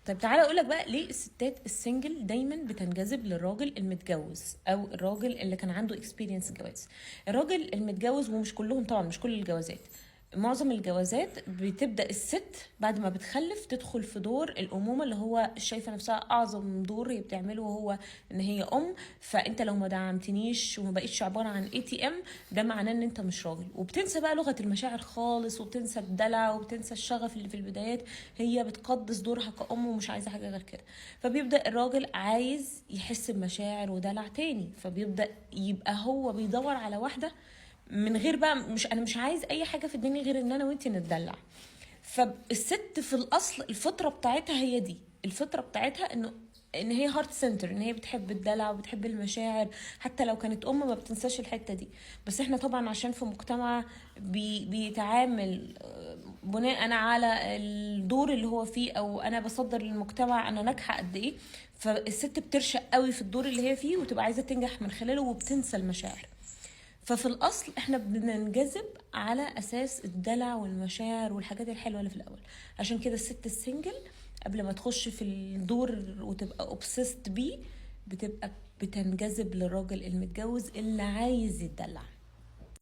طيب تعالى اقولك بقى ليه الستات السنجل دايما بتنجذب للراجل المتجوز او الراجل اللي كان عنده اكسبيرينس جواز. الراجل المتجوز، ومش كلهم طبعا، مش كل الجوازات، معظم الجوازات بتبدأ الست بعد ما بتخلف تدخل في دور الأمومة، اللي هو شايفة نفسها أعظم دور هي بتعمله وهو إن هي أم. فأنت لو ما دعمتنيش وما بقيتش عبارة عن ATM، ده معناه إن أنت مش راجل. وبتنسى بقى لغة المشاعر خالص، وبتنسى الدلع، وبتنسى الشغف اللي في البدايات. هي بتقدس دورها كأم ومش عايزة حاجة غير كده. فبيبدأ الراجل عايز يحس بمشاعر ودلع تاني، فبيبدأ يبقى هو بيدور على واحدة من غير بقى، مش انا مش عايز اي حاجه في الدنيا غير ان انا وانتي نتدلع. فالست في الاصل الفطره بتاعتها هي دي، الفطره بتاعتها ان هي هارت سنتر، ان هي بتحب الدلع وبتحب المشاعر. حتى لو كانت ام ما بتنساش الحته دي. بس احنا طبعا عشان في مجتمع بيتعامل بناء على الدور اللي هو فيه، او انا بصدر للمجتمع انا ناجحه قد ايه. فالست بترشق قوي في الدور اللي هي فيه وتبقى عايزه تنجح من خلاله، وبتنسى المشاعر. ففي الأصل احنا بننجذب على أساس الدلع والمشاعر والحاجات الحلوة اللي في الأول. عشان كده الست السنجل قبل ما تخش في الدور وتبقى obsessed بيه، بتبقى بتنجذب للراجل المتجوز اللي عايز يتدلع.